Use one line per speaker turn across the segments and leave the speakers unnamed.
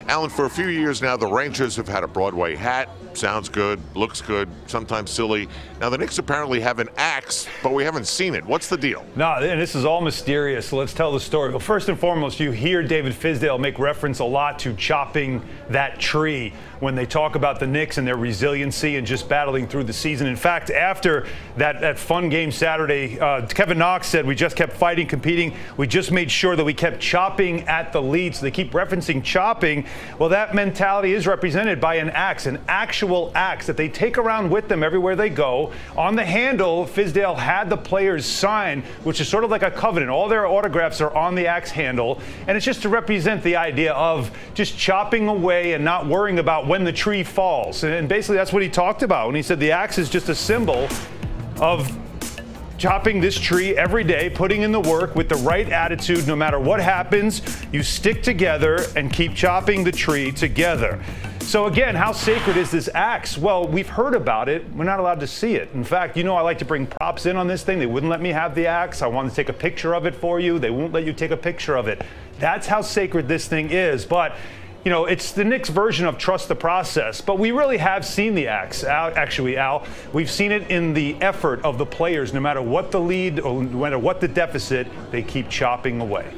Alan, for a few years now, the Rangers have had a Broadway hat. Sounds good, looks good, sometimes silly. Now, the Knicks apparently have an axe, but we haven't seen it. What's the deal?
No, and this is all mysterious, so let's tell the story. Well, first and foremost, you hear David Fizdale make reference a lot to chopping that tree when they talk about the Knicks and their resiliency and just battling through the season. In fact, after that fun game Saturday, Kevin Knox said, we just kept fighting, competing. We just made sure that we kept chopping at the lead. So they keep referencing chopping. Well, that mentality is represented by an axe, an actual axe that they take around with them everywhere they go. On the handle, Fizdale had the players sign, which is sort of like a covenant. All their autographs are on the axe handle, and it's just to represent the idea of just chopping away and not worrying about when the tree falls. And basically that's what he talked about when he said the axe is just a symbol of chopping this tree every day, putting in the work with the right attitude. No matter what happens, you stick together and keep chopping the tree together. So again, how sacred is this axe? Well, we've heard about it. We're not allowed to see it. In fact, you know, I like to bring props in on this thing. They wouldn't let me have the axe. I wanted to take a picture of it for you. They won't let you take a picture of it. That's how sacred this thing is. But you know, it's the Knicks' version of trust the process, but we really have seen the axe. Actually, Al, we've seen it in the effort of the players. No matter what the lead or no matter what the deficit, they keep chopping away.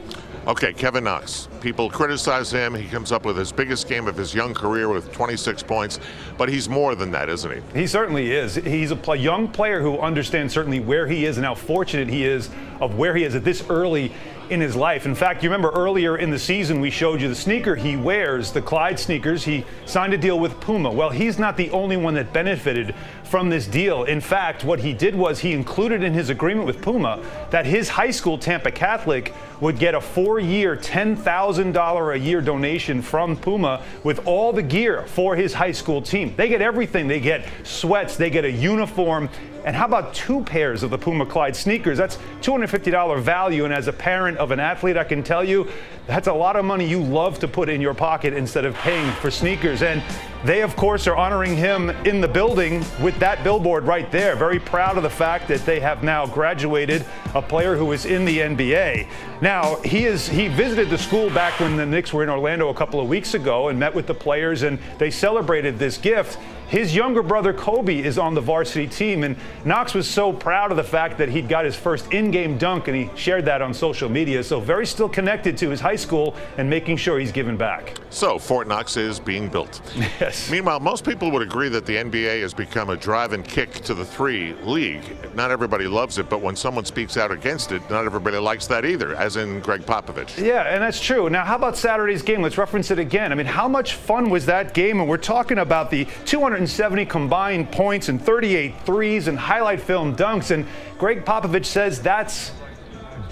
Okay, Kevin Knox. People criticize him. He comes up with his biggest game of his young career with 26 points, but he's more than that, isn't he?
He certainly is. He's a young player who understands certainly where he is and how fortunate he is of where he is at this early in his life. In fact, you remember earlier in the season we showed you the sneaker he wears, the Clyde sneakers. He signed a deal with Puma. Well, he's not the only one that benefited from this deal. In fact, what he did was he included in his agreement with Puma that his high school, Tampa Catholic, would get a 4-year, $10,000 a year donation from Puma with all the gear for his high school team. They get everything. They get sweats, they get a uniform, and how about 2 pairs of the Puma Clyde sneakers? That's $250 value, and as a parent of an athlete, I can tell you that's a lot of money you love to put in your pocket instead of paying for sneakers. And they, of course, are honoring him in the building with that billboard right there. Very proud of the fact that they have now graduated a player who is in the NBA. Now, he visited the school back when the Knicks were in Orlando a couple of weeks ago and met with the players, and they celebrated this gift. His younger brother, Kobe, is on the varsity team, and Knox was so proud of the fact that he'd got his first in-game dunk, and he shared that on social media. So very still connected to his high school and making sure he's giving back.
So Fort Knox is being built.
Yes.
Meanwhile, most people would agree that the NBA has become a drive and kick to the 3 league. Not everybody loves it, but when someone speaks out against it, not everybody likes that either, as in Greg Popovich.
Yeah, and that's true. Now, how about Saturday's game? Let's reference it again. I mean, how much fun was that game? And we're talking about the 270 combined points and 38 threes and highlight film dunks. And Greg Popovich says that's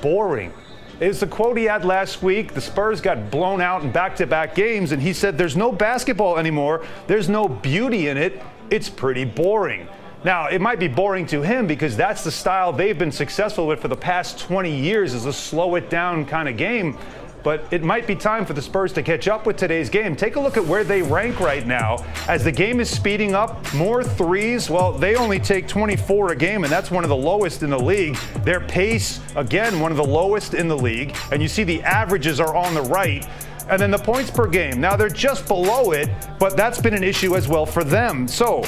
boring. It's the quote he had last week. The Spurs got blown out in back-to-back games, and he said there's no basketball anymore. There's no beauty in it. It's pretty boring. Now, it might be boring to him because that's the style they've been successful with for the past 20 years, is a slow-it-down kind of game. But it might be time for the Spurs to catch up with today's game. Take a look at where they rank right now. As the game is speeding up, more threes. Well, they only take 24 a game, and that's one of the lowest in the league. Their pace, again, one of the lowest in the league. And you see the averages are on the right. And then the points per game. Now, they're just below it, but that's been an issue as well for them. So,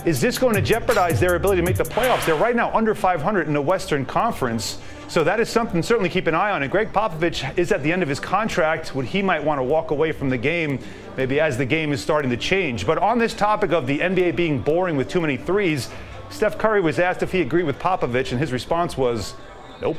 is this going to jeopardize their ability to make the playoffs? They're right now under 500 in the Western Conference. So that is something to certainly keep an eye on. And Greg Popovich is at the end of his contract. He might want to walk away from the game maybe as the game is starting to change. But on this topic of the NBA being boring with too many threes, Steph Curry was asked if he agreed with Popovich, and his response was, nope.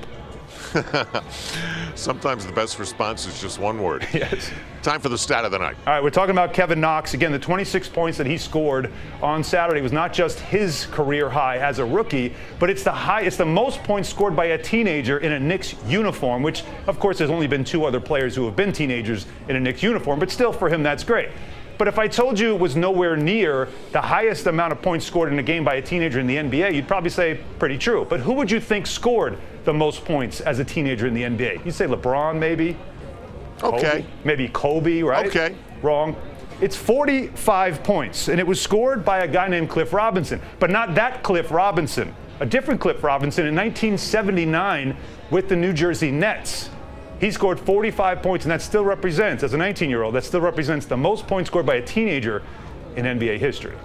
Sometimes the best response is just one word.
Yes.
Time for the stat of the night.
All right, we're talking about Kevin Knox. Again, the 26 points that he scored on Saturday was not just his career high as a rookie, but it's the most points scored by a teenager in a Knicks uniform, which, of course, there's only been 2 other players who have been teenagers in a Knicks uniform, but still, for him, that's great. But if I told you it was nowhere near the highest amount of points scored in a game by a teenager in the NBA, you'd probably say pretty true. But who would you think scored the most points as a teenager in the NBA? You'd say LeBron, maybe?
Okay.
Kobe? Maybe Kobe, right?
Okay.
Wrong. It's 45 points, and it was scored by a guy named Cliff Robinson. But not that Cliff Robinson. A different Cliff Robinson in 1979 with the New Jersey Nets. He scored 45 points, and that still represents, as a 19-year-old, that still represents the most points scored by a teenager in NBA history.